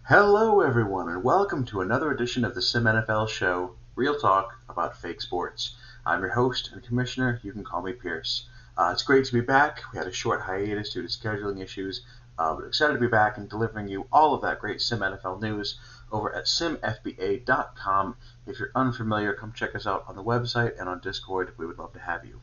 Hello, everyone, and welcome to another edition of the SimNFL show, real talk about fake sports. I'm your host and commissioner. You can call me Pierce. It's great to be back. We had a short hiatus due to scheduling issues, but excited to be back and delivering you all of that great SimNFL news over at simfba.com. If you're unfamiliar, come check us out on the website and on Discord. We would love to have you.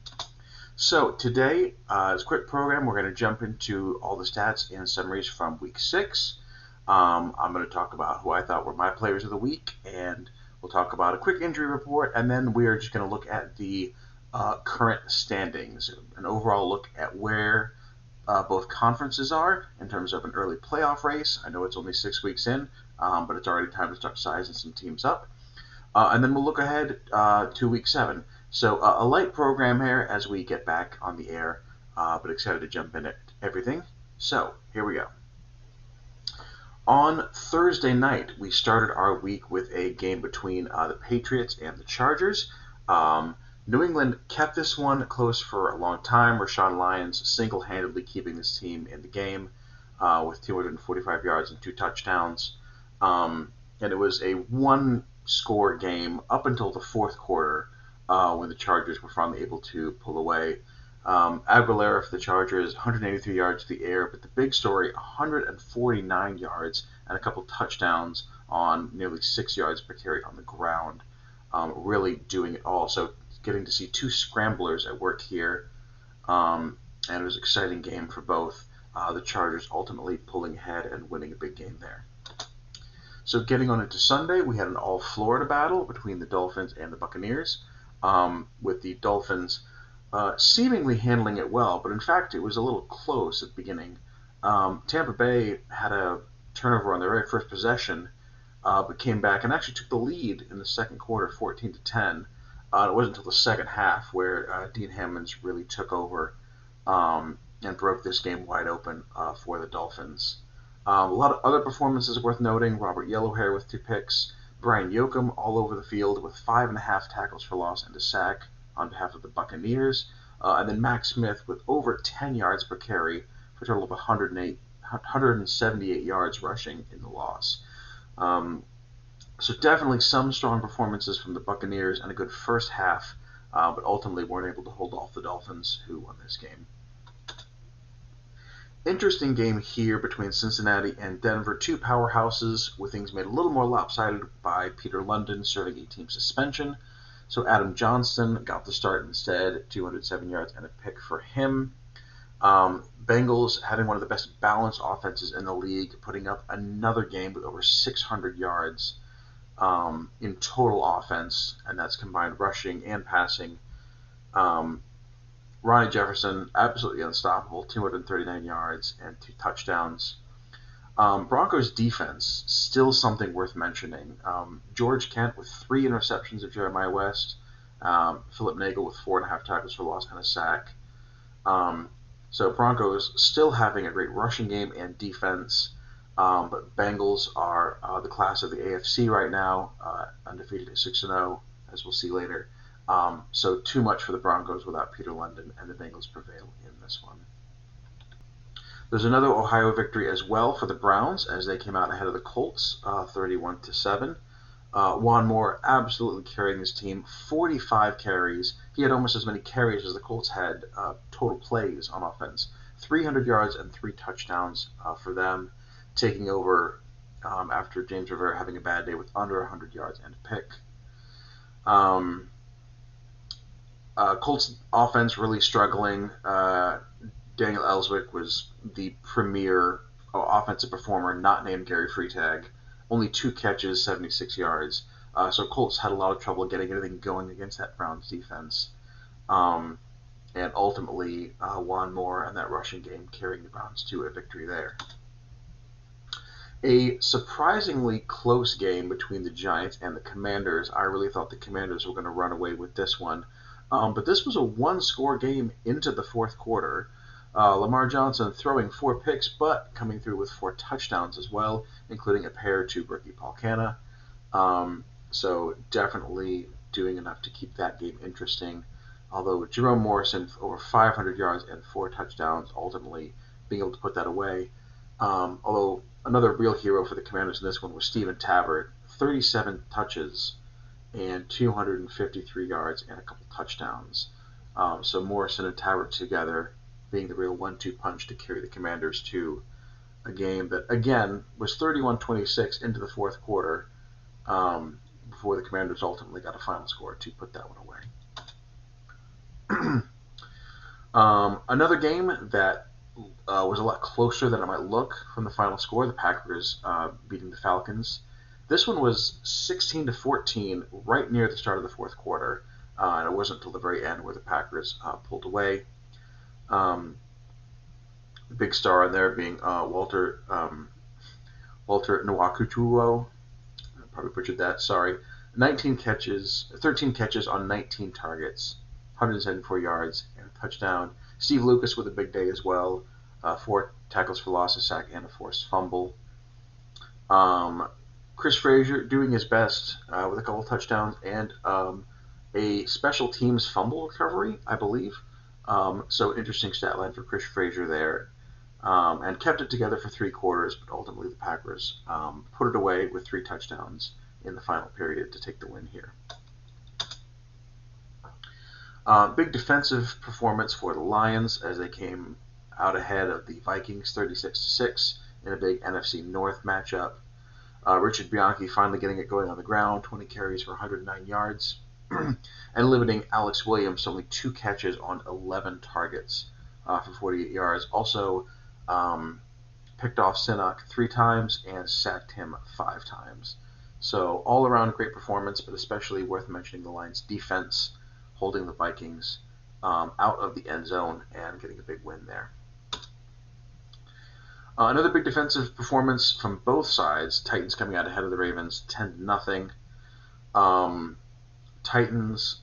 So today, as a quick program, we're going to jump into all the stats and summaries from Week 6. I'm going to talk about who I thought were my players of the week, and we'll talk about a quick injury report, and then we are just going to look at the current standings, an overall look at where both conferences are in terms of an early playoff race. I know it's only 6 weeks in, but it's already time to start sizing some teams up. And then we'll look ahead to Week 7. So a light program here as we get back on the air, but excited to jump in at everything. So here we go. On Thursday night, we started our week with a game between the Patriots and the Chargers. New England kept this one close for a long time. Rashawn Lyons single-handedly keeping this team in the game with 245 yards and 2 touchdowns. And it was a one-score game up until the fourth quarter when the Chargers were finally able to pull away. Aguilera for the Chargers, 183 yards to the air, but the big story, 149 yards and a couple touchdowns on nearly 6 yards per carry on the ground. Really doing it all. So getting to see 2 scramblers at work here, and it was an exciting game for both. The Chargers ultimately pulling ahead and winning a big game there. So getting on into Sunday, we had an all-Florida battle between the Dolphins and the Buccaneers, with the Dolphins seemingly handling it well, but in fact it was a little close at the beginning. Tampa Bay had a turnover on their very first possession, but came back and actually took the lead in the second quarter, 14-10. It wasn't until the second half where Dean Hammonds really took over and broke this game wide open for the Dolphins. A lot of other performances worth noting. Robert Yellowhair with 2 picks. Brian Yoakum all over the field with 5.5 tackles for loss and a sack on behalf of the Buccaneers. And then Max Smith with over 10 yards per carry for a total of 178 yards rushing in the loss. So definitely some strong performances from the Buccaneers and a good first half, but ultimately weren't able to hold off the Dolphins, who won this game. Interesting game here between Cincinnati and Denver, 2 powerhouses with things made a little more lopsided by Peter London serving a team suspension. So Adam Johnston got the start instead, 207 yards and a pick for him. Bengals having one of the best balanced offenses in the league, putting up another game with over 600 yards in total offense, and that's combined rushing and passing. Ronnie Jefferson, absolutely unstoppable, 239 yards and 2 touchdowns. Broncos defense, still something worth mentioning. George Kent with 3 interceptions of Jeremiah West. Philip Nagel with 4.5 tackles for loss and a sack. So Broncos still having a great rushing game and defense. But Bengals are the class of the AFC right now, undefeated at 6-0, as we'll see later. So too much for the Broncos without Peter London, and the Bengals prevail in this one. There's another Ohio victory as well for the Browns as they came out ahead of the Colts, 31-7. Juan Moore absolutely carrying his team, 45 carries. He had almost as many carries as the Colts had total plays on offense. 300 yards and 3 touchdowns for them, taking over after James Rivera having a bad day with under 100 yards and a pick. Colts offense really struggling. Daniel Ellswick was the premier offensive performer, not named Gary Freitag. Only 2 catches, 76 yards. So Colts had a lot of trouble getting anything going against that Browns defense. And ultimately, Juan Moore and that rushing game carrying the Browns to a victory there. A surprisingly close game between the Giants and the Commanders. I really thought the Commanders were going to run away with this one. But this was a one-score game into the fourth quarter. Lamar Johnson throwing 4 picks, but coming through with 4 touchdowns as well, including a pair to rookie Paul Canna. So definitely doing enough to keep that game interesting. Although Jerome Morrison, over 500 yards and 4 touchdowns, ultimately being able to put that away. Although another real hero for the Commanders in this one was Stephen Tabbert, 37 touches and 253 yards and a couple touchdowns. So Morrison and Tabbert together being the real 1-2 punch to carry the Commanders to a game that, again, was 31-26 into the fourth quarter before the Commanders ultimately got a final score to put that one away. Another game that was a lot closer than it might look from the final score, the Packers beating the Falcons. This one was 16-14 right near the start of the fourth quarter, and it wasn't until the very end where the Packers pulled away. The big star in there being Walter Nwakutuo. I probably butchered that, sorry. 13 catches on 19 targets, 174 yards, and a touchdown. Steve Lucas with a big day as well. 4 tackles for loss, a sack, and a forced fumble. Chris Frazier doing his best with a couple touchdowns and a special teams fumble recovery, I believe. So interesting stat line for Chris Frazier there. And kept it together for 3 quarters, but ultimately the Packers put it away with 3 touchdowns in the final period to take the win here. Big defensive performance for the Lions as they came out ahead of the Vikings 36-6 in a big NFC North matchup. Richard Bianchi finally getting it going on the ground, 20 carries for 109 yards, and limiting Alex Williams to only 2 catches on 11 targets for 48 yards. Also picked off Sinnock 3 times and sacked him 5 times. So all around great performance, but especially worth mentioning the Lions' defense holding the Vikings out of the end zone and getting a big win there. Another big defensive performance from both sides. Titans coming out ahead of the Ravens 10-0. Titans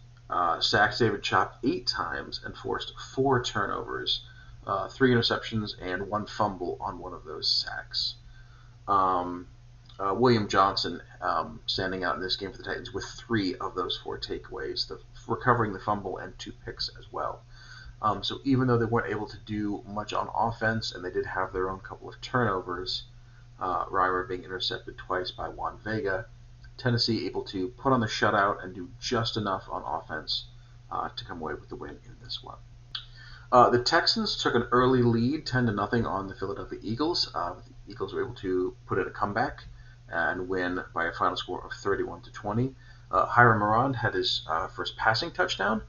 sacked David Chop 8 times and forced 4 turnovers, 3 interceptions, and 1 fumble on one of those sacks. William Johnson standing out in this game for the Titans with 3 of those 4 takeaways, recovering the fumble and 2 picks as well. So even though they weren't able to do much on offense, and they did have their own couple of turnovers, Reimer being intercepted twice by Juan Vega, Tennessee able to put on the shutout and do just enough on offense to come away with the win in this one. The Texans took an early lead, 10-0 on the Philadelphia Eagles. The Eagles were able to put in a comeback and win by a final score of 31-20. Hiram Morand had his first passing touchdown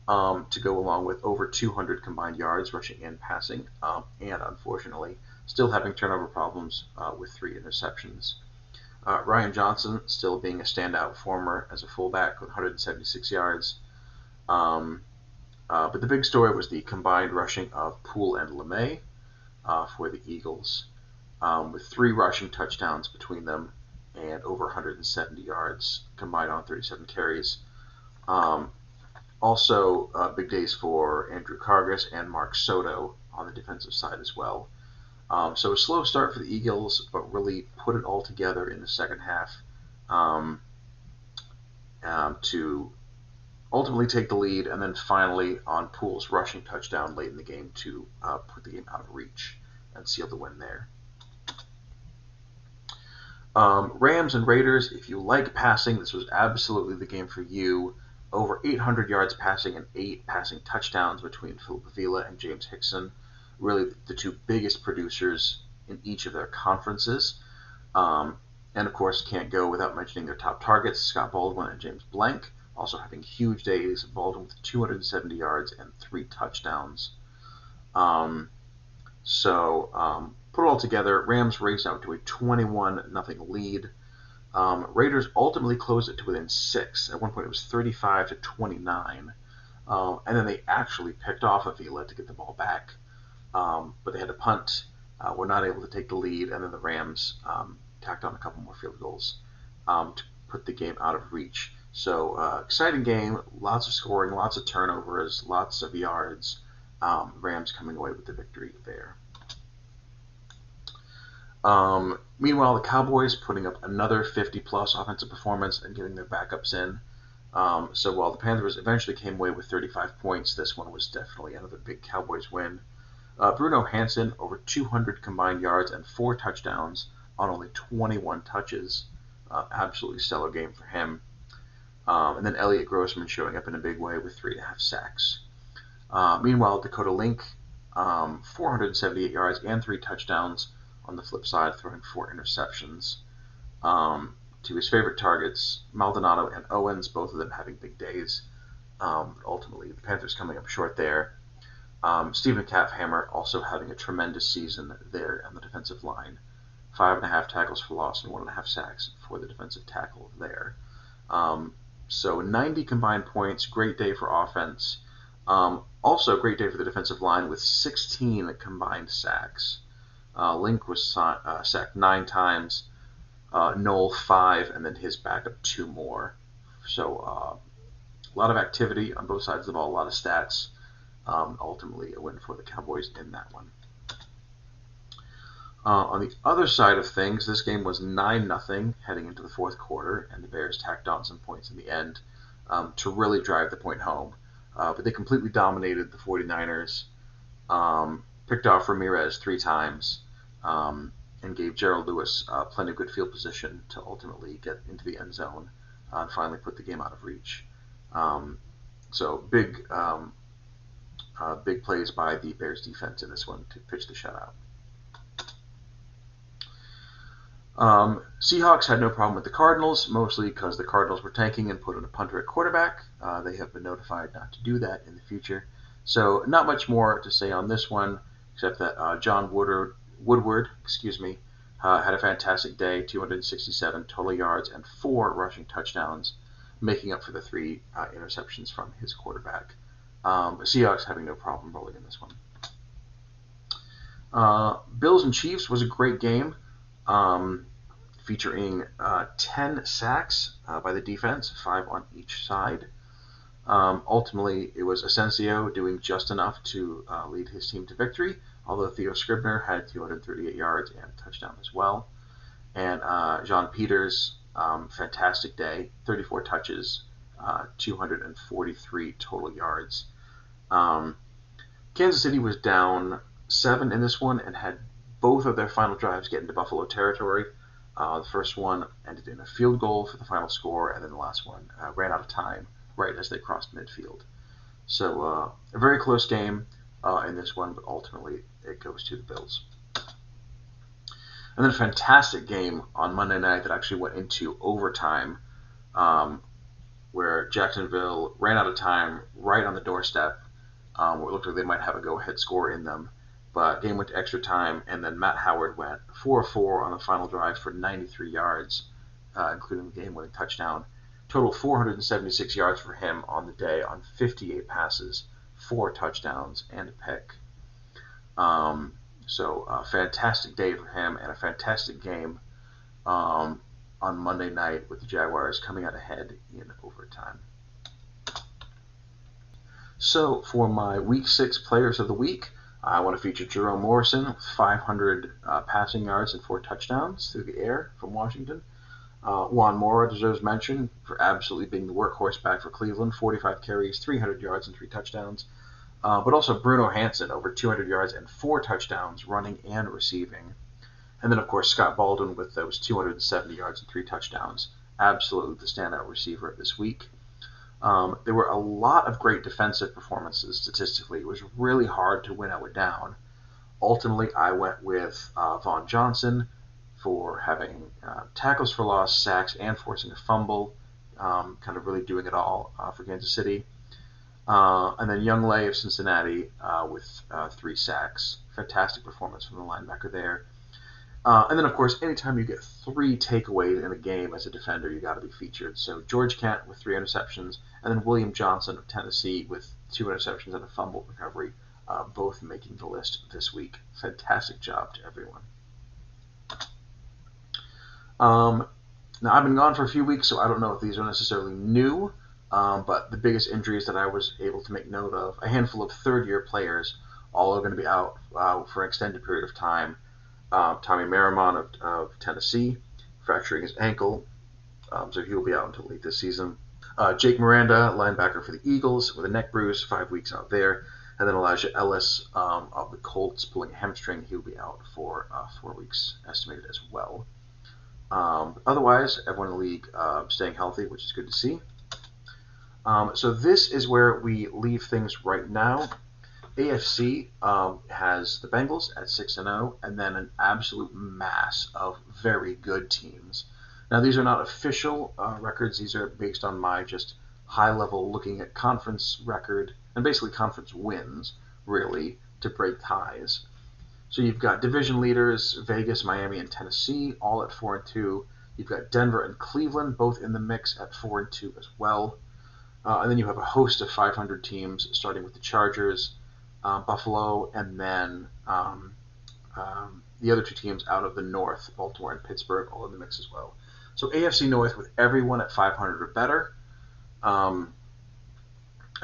to go along with over 200 combined yards rushing and passing, and unfortunately still having turnover problems with 3 interceptions. Ryan Johnson still being a standout performer as a fullback with 176 yards. But the big story was the combined rushing of Poole and LeMay for the Eagles, with 3 rushing touchdowns between them and over 170 yards combined on 37 carries. Also, big days for Andrew Kargas and Mark Soto on the defensive side as well. So a slow start for the Eagles, but really put it all together in the second half to ultimately take the lead, and then finally on Poole's rushing touchdown late in the game to put the game out of reach and seal the win there. Rams and Raiders, if you like passing, this was absolutely the game for you. Over 800 yards passing and 8 passing touchdowns between Philip Avila and James Hickson. Really the 2 biggest producers in each of their conferences. And of course, can't go without mentioning their top targets, Scott Baldwin and James Blank, also having huge days. Baldwin with 270 yards and 3 touchdowns. Put it all together, Rams raced out to a 21-0 lead. Raiders ultimately closed it to within 6. At one point, it was 35-29. And then they actually picked off Avila to get the ball back. But they had to punt, were not able to take the lead, and then the Rams tacked on a couple more field goals to put the game out of reach. So exciting game, lots of scoring, lots of turnovers, lots of yards. Rams coming away with the victory there. Meanwhile, the Cowboys putting up another 50-plus offensive performance and getting their backups in. So while the Panthers eventually came away with 35 points, this one was definitely another big Cowboys win. Bruno Hansen, over 200 combined yards and 4 touchdowns on only 21 touches. Absolutely stellar game for him. And then Elliot Grossman showing up in a big way with 3.5 sacks. Meanwhile, Dakota Link, 478 yards and 3 touchdowns on the flip side, throwing 4 interceptions. To his favorite targets, Maldonado and Owens, both of them having big days. Ultimately, the Panthers coming up short there. Stephen Kaffhammer also having a tremendous season there on the defensive line. 5.5 tackles for loss and 1.5 sacks for the defensive tackle there. So 90 combined points, great day for offense. Also a great day for the defensive line with 16 combined sacks. Link was sacked 9 times, Noel 5, and then his backup 2 more. So a lot of activity on both sides of the ball, a lot of stats. Ultimately, a win for the Cowboys in that one. On the other side of things, this game was 9-0 heading into the fourth quarter, and the Bears tacked on some points in the end to really drive the point home. But they completely dominated the 49ers, picked off Ramirez 3 times, and gave Gerald Lewis plenty of good field position to ultimately get into the end zone and finally put the game out of reach. So big plays by the Bears defense in this one to pitch the shutout. Seahawks had no problem with the Cardinals, mostly because the Cardinals were tanking and put in a punter at quarterback. They have been notified not to do that in the future. So not much more to say on this one, except that John Woodward had a fantastic day, 267 total yards and 4 rushing touchdowns, making up for the 3 interceptions from his quarterback. Seahawks having no problem rolling in this one. Bills and Chiefs was a great game, featuring 10 sacks by the defense, 5 on each side. Ultimately, it was Asensio doing just enough to lead his team to victory, although Theo Scribner had 238 yards and a touchdown as well. And John Peters, fantastic day, 34 touches, 243 total yards. Kansas City was down 7 in this one and had both of their final drives get into Buffalo territory. The first one ended in a field goal for the final score, and then the last one ran out of time right as they crossed midfield. So a very close game in this one, but ultimately it goes to the Bills. And then a fantastic game on Monday night that actually went into overtime, where Jacksonville ran out of time right on the doorstep, where it looked like they might have a go-ahead score in them. But game went to extra time, and then Matt Howard went 4-4 on the final drive for 93 yards, including the game-winning touchdown. Total 476 yards for him on the day on 58 passes, 4 touchdowns, and a pick. So a fantastic day for him and a fantastic game on Monday night with the Jaguars coming out ahead in overtime. So for my Week 6 Players of the Week, I want to feature Jerome Morrison with 500 passing yards and 4 touchdowns through the air from Washington. Juan Mora deserves mention for absolutely being the workhorse back for Cleveland, 45 carries, 300 yards, and 3 touchdowns. But also Bruno Hansen, over 200 yards and 4 touchdowns, running and receiving. And then, of course, Scott Baldwin with those 270 yards and 3 touchdowns. Absolutely the standout receiver this week. There were a lot of great defensive performances statistically. It was really hard to win out or down. Ultimately, I went with Vaughn Johnson for having tackles for loss, sacks, and forcing a fumble, kind of really doing it all for Kansas City. And then Young Lay of Cincinnati with 3 sacks. Fantastic performance from the linebacker there. And then, of course, anytime you get 3 takeaways in a game as a defender, you got to be featured. So George Kent with 3 interceptions, and then William Johnson of Tennessee with 2 interceptions and a fumble recovery, both making the list this week. Fantastic job to everyone. Now, I've been gone for a few weeks, so I don't know if these are necessarily new, but the biggest injuries that I was able to make note of, a handful of third-year players, all are going to be out for an extended period of time. Tommy Merriman of Tennessee, fracturing his ankle, so he'll be out until late this season. Jake Miranda, linebacker for the Eagles, with a neck bruise, 5 weeks out there. And then Elijah Ellis of the Colts pulling a hamstring. He'll be out for 4 weeks estimated as well. Otherwise, everyone in the league staying healthy, which is good to see. So this is where we leave things right now. AFC has the Bengals at 6-0, and then an absolute mass of very good teams. Now, these are not official records. These are based on my just high-level looking at conference record and basically conference wins, really, to break ties. So you've got division leaders, Vegas, Miami, and Tennessee, all at 4-2. You've got Denver and Cleveland, both in the mix at 4-2 as well. And then you have a host of 500 teams, starting with the Chargers, Buffalo, and then the other two teams out of the North, Baltimore and Pittsburgh, all in the mix as well. So AFC North with everyone at 500 or better.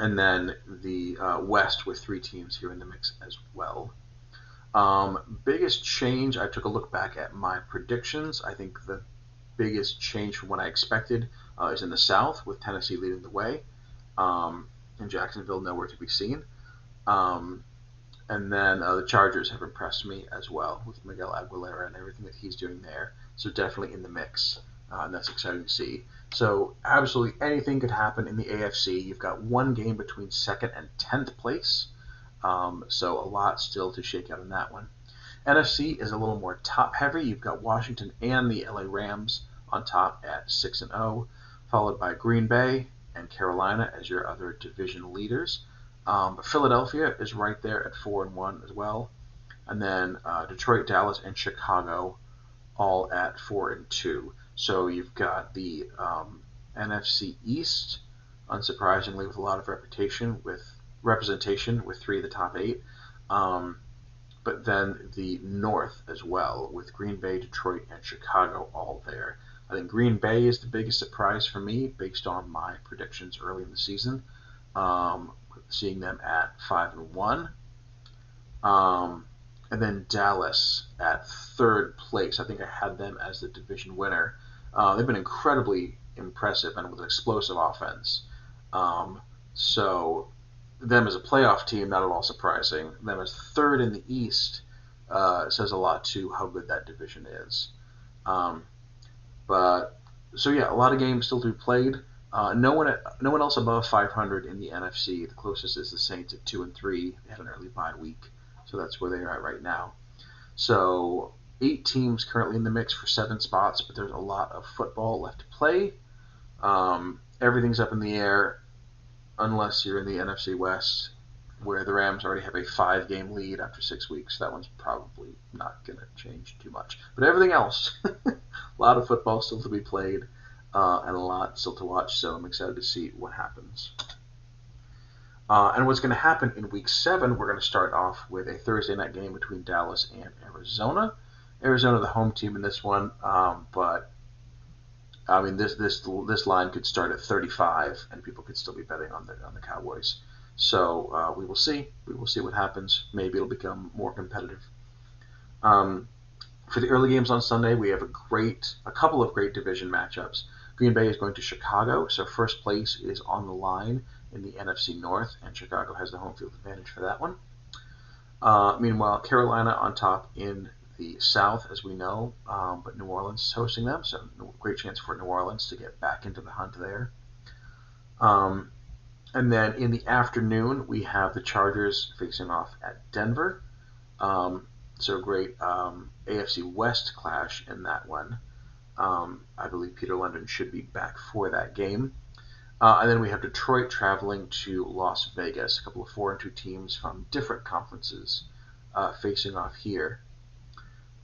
And then the West with 3 teams here in the mix as well. Biggest change, I took a look back at my predictions. I think the biggest change from what I expected is in the South, with Tennessee leading the way, and Jacksonville nowhere to be seen. And then the Chargers have impressed me as well, with Miguel Aguilera and everything that he's doing there. So definitely in the mix, and that's exciting to see. So absolutely anything could happen in the AFC. You've got one game between 2nd and 10th place, so a lot still to shake out in that one. NFC is a little more top-heavy. You've got Washington and the LA Rams on top at 6-0, followed by Green Bay and Carolina as your other division leaders. But Philadelphia is right there at 4-1 as well. And then Detroit, Dallas, and Chicago all at 4-2. So you've got the NFC East, unsurprisingly, with a lot of representation with 3 of the top 8. But then the North as well, with Green Bay, Detroit, and Chicago all there. I think Green Bay is the biggest surprise for me based on my predictions early in the season, seeing them at 5-1. And then Dallas at 3rd place. I think I had them as the division winner. They've been incredibly impressive and with an explosive offense. So them as a playoff team, not at all surprising. Them as 3rd in the East says a lot to how good that division is. So yeah, a lot of games still to be played. No one else above 500 in the NFC. The closest is the Saints at 2-3. They had an early bye week, so that's where they're at right now. So 8 teams currently in the mix for 7 spots, but there's a lot of football left to play. Everything's up in the air, unless you're in the NFC West, where the Rams already have a 5-game lead after 6 weeks. That one's probably not going to change too much. But everything else, a lot of football still to be played, and a lot still to watch, so I'm excited to see what happens. And what's going to happen in Week 7, we're going to start off with a Thursday night game between Dallas and Arizona. Arizona, the home team in this one, but I mean, this line could start at 35, and people could still be betting on the Cowboys. So we will see. We will see what happens. Maybe it'll become more competitive. For the early games on Sunday, we have a couple of great division matchups. Green Bay is going to Chicago, so first place is on the line in the NFC North, and Chicago has the home field advantage for that one. Meanwhile, Carolina on top in the South, as we know, but New Orleans is hosting them, so great chance for New Orleans to get back into the hunt there. And then in the afternoon, we have the Chargers facing off at Denver. So great AFC West clash in that one. I believe Peter London should be back for that game. And then we have Detroit traveling to Las Vegas, a couple of 4-2 teams from different conferences facing off here.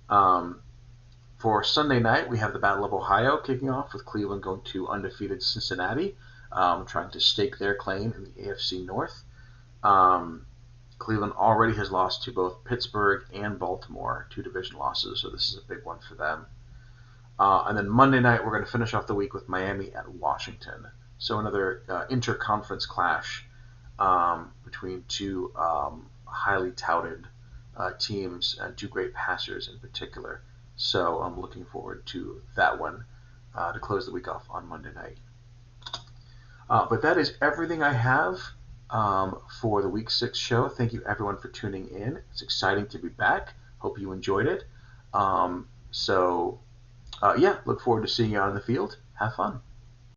For Sunday night, we have the Battle of Ohio kicking off with Cleveland going to undefeated Cincinnati, trying to stake their claim in the AFC North. Cleveland already has lost to both Pittsburgh and Baltimore, 2 division losses, so this is a big one for them. And then Monday night, we're going to finish off the week with Miami at Washington. So another interconference clash between 2 highly touted teams and 2 great passers in particular. So I'm looking forward to that one to close the week off on Monday night. But that is everything I have for the Week 6 show. Thank you, everyone, for tuning in. It's exciting to be back. Hope you enjoyed it. Yeah, look forward to seeing you out in the field. Have fun.